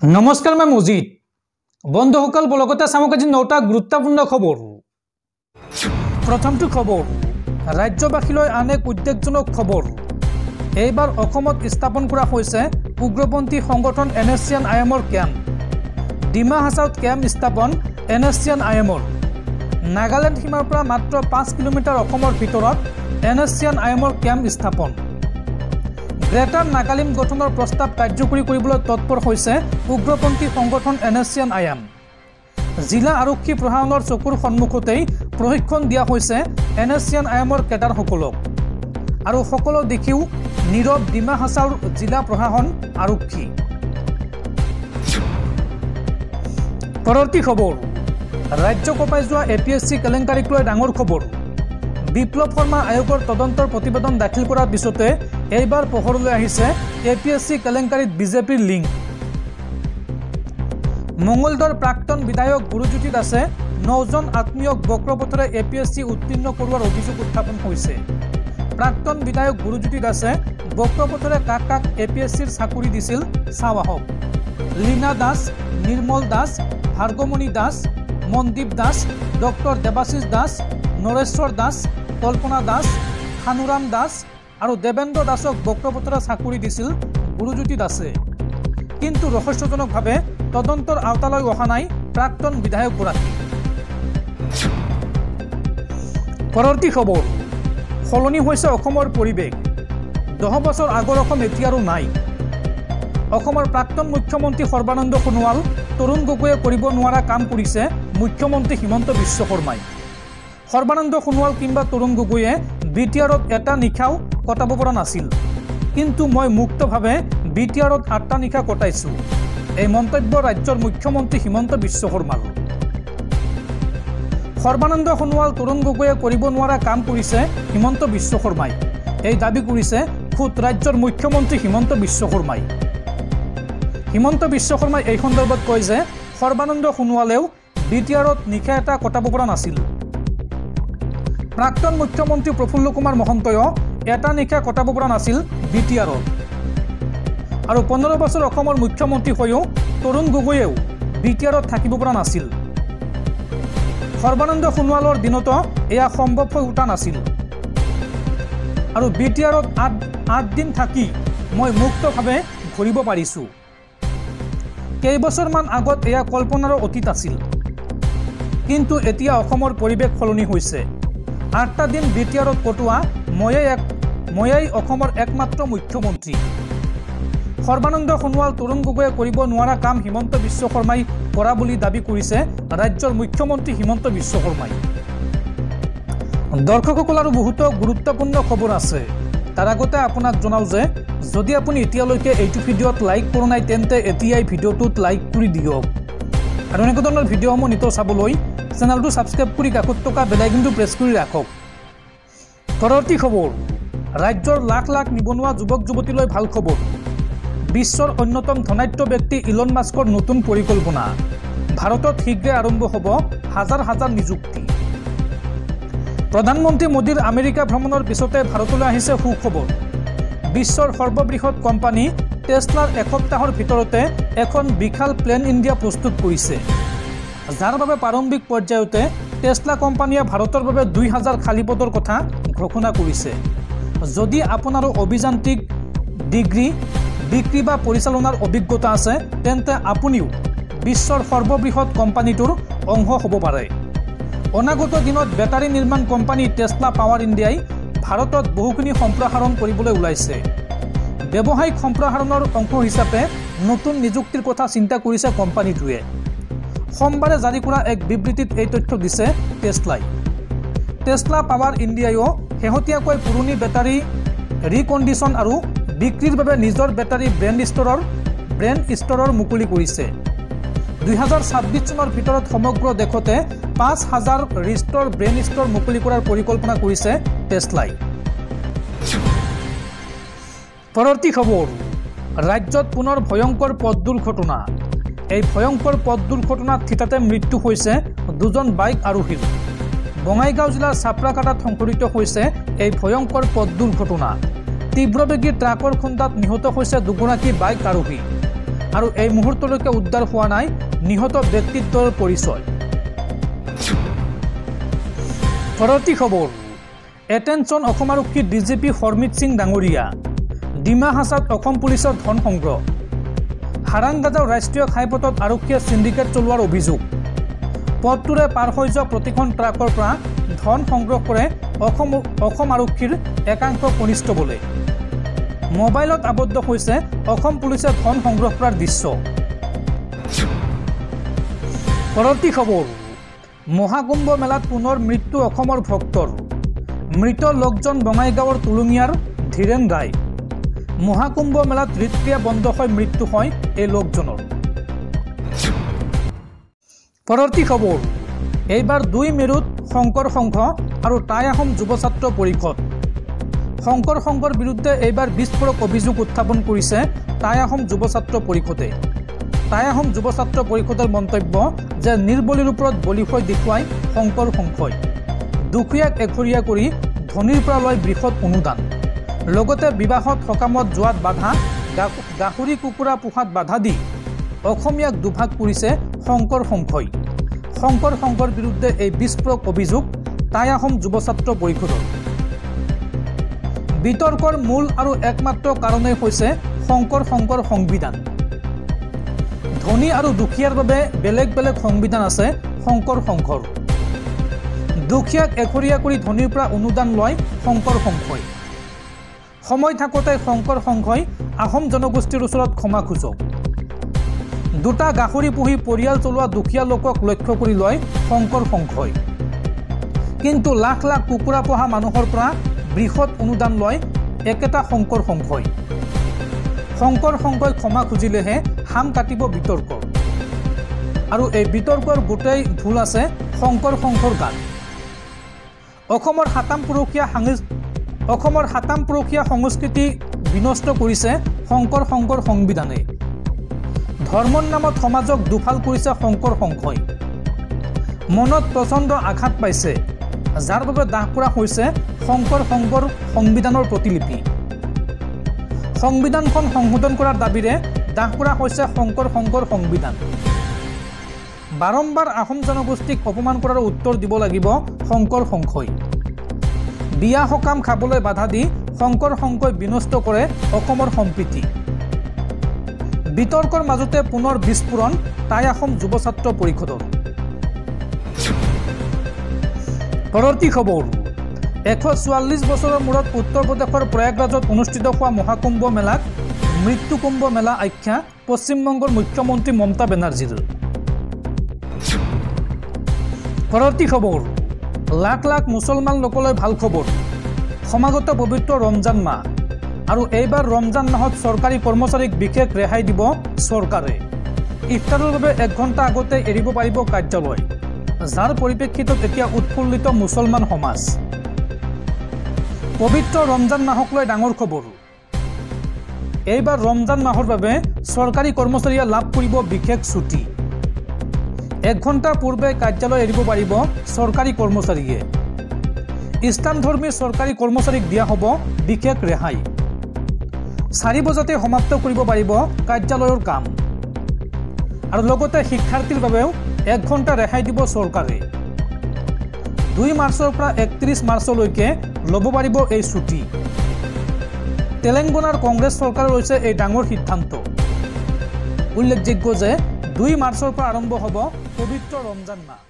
नमस्कार मैं मजिद बंधुसकल ब्लगते चामक आज 9टा गुरुत्वपूर्ण खबर। प्रथमটো खबर राज्यवासीলৈ आन एक उद्वेगजनक खबर। এইবাৰ অসমত স্থাপন কৰা হৈছে উগ্ৰপন্থী সংগঠন NSCN IMৰ কেম্প। ডিমা হাছাওত কেম্প স্থাপন NSCN IMৰ। নাগালেণ্ড সীমাৰ পৰা মাত্ৰ 5 কিলোমিটাৰ অসমৰ ভিতৰত NSCN IMৰ কেম্প স্থাপন। গ্ৰেটাৰ নাগালেণ্ড গঠনৰ প্ৰস্তাৱ কাৰ্যকৰী কৰিবলৈ তৎপৰ হৈছে উগ্ৰপন্থী সংগঠন NSCN IM। জিলা আৰক্ষী প্ৰশাসনৰ চকুৰ সন্মুখতেই প্ৰশিক্ষণ দিয়া হৈছে NSCN IMৰ কেডাৰসকলক আৰু সকলো দেখিও নীৰৱ ডিমা হাছাওৰ জিলা প্ৰশাসন আৰক্ষী। পৰৱৰ্তী খবৰ ৰাজ্য কঁপাই যোৱা APSC কেলেংকাৰীক লৈ ডাঙৰ খবৰ। বিপ্লৱ শৰ্মা আয়োগৰ তদন্তৰ প্ৰতিবেদন দাখিল কৰাৰ পিছতে এইবাৰ পোহৰলৈ আহিছে APSC কেলেংকাৰীত বিজেপিৰ লিংক। মঙ্গলদৈৰ প্ৰাক্তন বিধায়ক গুৰুজ্যোতি দাসে 9জন আত্মীয়ক বক্ৰপথৰে APSC উত্তীৰ্ণ কৰোৱাৰ অভিযোগ উত্থাপন হৈছে। প্ৰাক্তন বিধায়ক গুৰুজ্যোতি দাসে বক্ৰপথৰে কাক কাক APSCৰ চাকৰি দিছিল চাওঁ আহক। লীনা দাস, নিৰ্মল দাস, ভাৰ্গমণি দাস, মনদীপ দাস, ডক্টৰ দেৱাশিষ দাস, নৰেশ্বৰ দাস, কল্পনা দাস, খানুৰাম দাস আৰু দেৱেন্দ্ৰ দাসক বক্ৰপথৰে চাকৰি দিছিল গুৰুজ্যোতি দাসে। কিন্তু ৰহস্যজনকভাৱে তদন্তৰ আওতালৈ অহা নাই প্ৰাক্তন বিধায়কগৰাকী। পৰৱৰ্তী খবৰ সলনি হৈছে অসমৰ পৰিৱেশ। 10 বছৰ আগৰ অসম এতিয়া আৰু নাই। অসমৰ প্ৰাক্তন মুখ্যমন্ত্ৰী সৰ্বানন্দ সোণোৱাল, তৰুণ গগৈয়ে কৰিব নোৱাৰা কাম কৰিছে মুখ্যমন্ত্ৰী হিমন্ত বিশ্ব শৰ্মাই। সৰ্বানন্দ সোণোৱাল কিংবা তৰুণ গগৈয়ে BTRত এটা নিশাও কটাব পৰা নাছিল, কিন্তু মই মুক্তভাৱে BTRত 8টা নিশা কটাইছোঁ। এই মন্তব্য ৰাজ্যৰ মুখ্যমন্ত্ৰী হিমন্ত বিশ্ব শৰ্মাৰ। সৰ্বানন্দ সোণোৱাল, তৰুণ গগৈয়ে কৰিব নোৱাৰা কাম কৰিছে হিমন্ত বিশ্ব শৰ্মাই। এই দাবী কৰিছে খুদ ৰাজ্যৰ মুখ্যমন্ত্ৰী হিমন্ত বিশ্ব শৰ্মাই। হিমন্ত বিশ্ব শৰ্মাই এই সন্দৰ্ভত কয় যে সৰ্বানন্দ সোণোৱালেও BTRত নিশা এটা কটাব পৰা নাছিল। প্ৰাক্তন মুখ্যমন্ত্ৰী প্ৰফুল্ল কুমাৰ মহন্তয়ো এটা নিশা কটাব পৰা নাছিল BTRত। আৰু 15 বছৰ অসমৰ মুখ্যমন্ত্ৰী হৈও তৰুণ গগৈয়েও BTRত থাকিব পৰা নাছিল। সৰ্বানন্দ সোণোৱালৰ দিনতো এয়া সম্ভৱ হৈ উঠা নাছিল। আৰু BTRত 8 দিন থাকি মই মুক্তভাৱে ঘূৰিব পাৰিছোঁ। কেইবছৰমান আগত এয়া কল্পনাৰো অতীত আছিল, কিন্তু এতিয়া অসমৰ পৰিৱেশ সলনি হৈছে। 8টা দিন BTRত কটোৱা ময়েই অসমৰ একমাত্ৰ মুখ্যমন্ত্ৰী। সৰ্বানন্দ সোণোৱাল, তৰুণ গগৈয়ে কৰিব নোৱাৰা কাম হিমন্ত বিশ্ব শৰ্মাই কৰা বুলি দাবী কৰিছে ৰাজ্যৰ মুখ্যমন্ত্ৰী হিমন্ত বিশ্ব শৰ্মাই। দৰ্শকসকল আৰু বহুতো গুৰুত্বপূৰ্ণ খবৰ আছে। তাৰ আগতে আপোনাক জনাওঁ যে যদি আপুনি এতিয়ালৈকে এইটো ভিডিঅ'ত লাইক কৰা নাই তেন্তে এতিয়াই ভিডিঅ'টোত লাইক কৰি দিয়ক। আৰু এনেকুৱা ধৰণৰ ভিডিঅ'সমূহ নিতৌ চাবলৈ চেনেলটো ছাবস্ক্ৰাইব কৰি কাষত থকা বেল আইকনটো প্ৰেছ কৰি ৰাখক। পৰৱৰ্তী খবৰ ৰাজ্যৰ লাখ লাখ নিবনুৱা যুৱক যুৱতীলৈ ভাল খবৰ। বিশ্বৰ অন্যতম ধনাঢ্য ব্যক্তি ইলন মাস্কৰ নতুন পৰিকল্পনা। ভাৰতত শীঘ্ৰে আৰম্ভ হ'ব হাজাৰ হাজাৰ নিযুক্তি। প্ৰধানমন্ত্ৰী মোদীৰ আমেৰিকা ভ্ৰমণৰ পিছতে ভাৰতলৈ আহিছে সুখবৰ। বিশ্বৰ সৰ্ববৃহৎ কোম্পানী টেছলাৰ এসপ্তাহৰ ভিতৰতে এখন বিশাল প্লেন ইণ্ডিয়া প্ৰস্তুত কৰিছে, যাৰ বাবে প্ৰাৰম্ভিক পৰ্যায়তে টেছলা কোম্পানীয়ে ভাৰতৰ বাবে 2000 খালী পদৰ কথা ঘোষণা কৰিছে। যদি আপোনাৰো অভিযান্ত্ৰিক ডিগ্ৰী, বিক্ৰী বা পৰিচালনাৰ অভিজ্ঞতা আছে তেন্তে আপুনিও বিশ্বৰ সৰ্ববৃহৎ কোম্পানীটোৰ অংশ হ'ব পাৰে। অনাগত দিনত বেটাৰী নিৰ্মাণ কোম্পানী টেছলা পাৱাৰ ইণ্ডিয়াই ভাৰতত বহুখিনি সম্প্ৰসাৰণ কৰিবলৈ ওলাইছে। ব্যৱসায়িক সম্প্ৰসাৰণৰ অংশ হিচাপে নতুন নিযুক্তিৰ কথা চিন্তা কৰিছে কোম্পানীটোৱে। সোমবাৰে জাৰি কৰা এক বিবৃতিত এই তথ্য দিছে টেছলাই। টেছলা পাৱাৰ ইণ্ডিয়াইও শেহতীয়াকৈ পুৰণি বেটাৰী ৰিকণ্ডিশ্যন আৰু বিক্ৰীৰ বাবে নিজৰ বেটাৰী ব্ৰেণ্ড ষ্টৰৰ মুকলি কৰিছে। 2026 চনৰ ভিতৰত সমগ্ৰ দেশতে 5000 ৰিষ্টৰ ব্ৰেণ্ড ষ্টৰ মুকলি কৰাৰ পৰিকল্পনা কৰিছে টেছলাই। পৰৱৰ্তী খবৰ ৰাজ্যত পুনৰ ভয়ংকৰ পথ দুৰ্ঘটনা। এই ভয়ংকৰ পথ দুৰ্ঘটনাত থিতাতে মৃত্যু হৈছে 2জন বাইক আৰোহীৰ। বঙাইগাঁও জিলাৰ চাপৰাকাটাত সংঘটিত হৈছে এই ভয়ংকৰ পথ দুৰ্ঘটনা। তীব্ৰবেগী ট্ৰাকৰ খুন্দাত নিহত হৈছে 2গৰাকী বাইক আৰোহী। আৰু এই মুহূৰ্তলৈকে উদ্ধাৰ হোৱা নাই নিহত ব্যক্তিত্বৰ পৰিচয়। পৰৱৰ্তী খবৰ, এটেনশ্যন অসম আৰক্ষীৰ ডিজিপি হৰমিত সিং ডাঙৰীয়া, ডিমা হাছাত অসম পুলিচৰ ধন সংগ্ৰহ। হাৰাংগাজাও ৰাষ্ট্ৰীয় ঘাইপথত আৰক্ষীয়ে চিণ্ডিকেট চলোৱাৰ অভিযোগ। পথটোৰে পাৰ হৈ যোৱা প্ৰতিখন ট্ৰাকৰ পৰা ধন সংগ্ৰহ কৰে অসম আৰক্ষীৰ একাংশ কনিষ্টবলে। মোবাইলত আবদ্ধ হৈছে অসম পুলিচে ধন সংগ্ৰহ কৰাৰ দৃশ্য। পৰৱৰ্তী খবৰ, মহাকুম্ভ মেলাত পুনৰ মৃত্যু অসমৰ ভক্তৰ। মৃত লোকজন বঙাইগাঁৱৰ তুলুঙীয়াৰ ধীৰেন ৰায়। মহাকুম্ভ মেলাত হৃদক্ৰিয়া বন্ধ হৈ মৃত্যু হয় এই লোকজনৰ। পৰৱৰ্তী খবৰ, এইবাৰ 2 মেৰুত শংকৰ সংঘ আৰু টাই আহোম যুৱ ছাত্ৰ পৰিষদ। শংকৰ সংঘৰ বিৰুদ্ধে এইবাৰ বিস্ফোৰক অভিযোগ উত্থাপন কৰিছে টাই আহোম যুৱ ছাত্ৰ পৰিষদে। টাই আহোম যুৱ ছাত্ৰ পৰিষদৰ মন্তব্য যে নিৰ্বলীৰ ওপৰত বলি হৈ দেখুৱাই শংকৰ সংঘই দুখীয়াক এঘৰীয়া কৰি ধনীৰ পৰা লয় বৃহৎ অনুদান। লগতে বিবাহত সকামত যোৱাত বাধা, গাহৰি কুকুৰা পোহাত বাধা দি অসমীয়াক দুভাগ কৰিছে শংকৰ সংঘই। শংকৰ সংঘৰ বিৰুদ্ধে এই বিস্ফোৰক অভিযোগ টাই আহোম যুৱ ছাত্ৰ পৰিষদৰ। বিতৰ্কৰ মূল আৰু একমাত্ৰ কাৰণেই হৈছে শংকৰ সংঘৰ সংবিধান। ধনী আৰু দুখীয়াৰ বাবে বেলেগ বেলেগ সংবিধান আছে শংকৰ সংঘৰ। দুখীয়াক এঘৰীয়া কৰি ধনীৰ পৰা অনুদান লয় শংকৰ সংঘই। সময় থাকোঁতে শংকৰ সংঘই আহোম জনগোষ্ঠীৰ ওচৰত ক্ষমা খোজক। 2টা গাহৰি পুহি পৰিয়াল চলোৱা দুখীয়া লোকক লক্ষ্য কৰি লয় শংকৰ সংঘই। কিন্তু লাখ লাখ কুকুৰা পোহা মানুহৰ পৰা বৃহৎ অনুদান লয় একেটা শংকৰ সংঘই। শংকৰ সংঘই ক্ষমা খুজিলেহে হাম কাটিব বিতৰ্ক। আৰু এই বিতৰ্কৰ গোটেই ভুল আছে শংকৰ সংঘৰ গাত। অসমৰ 7ম পুৰুষীয়া সংস্কৃতি বিনষ্ট কৰিছে শংকৰ সংঘৰ সংবিধানে। ধৰ্মৰ নামত সমাজক দুফাল কৰিছে শংকৰ সংঘই। মনত প্ৰচণ্ড আঘাত পাইছে, যাৰ বাবে দাহ কৰা হৈছে শংকৰ সংঘৰ সংবিধানৰ প্ৰতিলিপি। সংবিধানখন সংশোধন কৰাৰ দাবীৰে দাহ কৰা হৈছে শংকৰ সংঘৰ সংবিধান। বাৰম্বাৰ আহোম জনগোষ্ঠীক অপমান কৰাৰ উত্তৰ দিব লাগিব শংকৰ সংঘই। বিয়া সকাম খাবলৈ বাধা দি শংকৰ সংঘই বিনষ্ট কৰে অসমৰ সম্প্ৰীতি। বিতৰ্কৰ মাজতে পুনৰ বিস্ফোৰণ টাই আহোম যুৱ ছাত্ৰ পৰিষদৰ। পৰৱৰ্তী খবৰ, 144 বছৰৰ মূৰত উত্তৰ প্ৰদেশৰ প্ৰয়াগৰাজত অনুষ্ঠিত হোৱা মহাকুম্ভ মেলাক মৃত্যু কুম্ভ মেলা আখ্যা পশ্চিমবংগৰ মুখ্যমন্ত্ৰী মমতা বেনাৰ্জীৰ। পৰৱৰ্তী খবৰ, লাখ লাখ মুছলমান লোকলৈ ভাল খবৰ। সমাগত পবিত্ৰ ৰমজান মাহ আৰু এইবাৰ ৰমজান মাহত চৰকাৰী কৰ্মচাৰীক বিশেষ ৰেহাই দিব চৰকাৰে। ইফতাৰৰ বাবে 1 ঘণ্টা আগতে এৰিব পাৰিব কাৰ্যালয়, যাৰ পৰিপ্ৰেক্ষিতত এতিয়া উৎফুল্লিত মুছলমান সমাজ। পবিত্ৰ ৰমজান মাহক লৈ ডাঙৰ খবৰ। এইবাৰ ৰমজান মাহৰ বাবে চৰকাৰী কৰ্মচাৰীয়ে লাভ কৰিব বিশেষ ছুটি। 1 ঘণ্টা পূৰ্বে কাৰ্যালয় এৰিব পাৰিব চৰকাৰী কৰ্মচাৰীয়ে। ইছলামধৰ্মী চৰকাৰী কৰ্মচাৰীক দিয়া হ'ব বিশেষ ৰেহাই। 4 বজাতে সমাপ্ত কৰিব পাৰিব কাৰ্যালয়ৰ কাম। আৰু লগতে শিক্ষাৰ্থীৰ বাবেও 1 ঘণ্টা ৰেহাই দিব চৰকাৰে। 2 মাৰ্চৰ পৰা 31 মাৰ্চলৈকে ল'ব পাৰিব এই ছুটি। তেলেংগানাৰ কংগ্ৰেছ চৰকাৰে লৈছে এই ডাঙৰ সিদ্ধান্ত। উল্লেখযোগ্য যে 2 মাৰ্চৰ পৰা আৰম্ভ হ'ব পবিত্ৰ ৰমজান মাহ।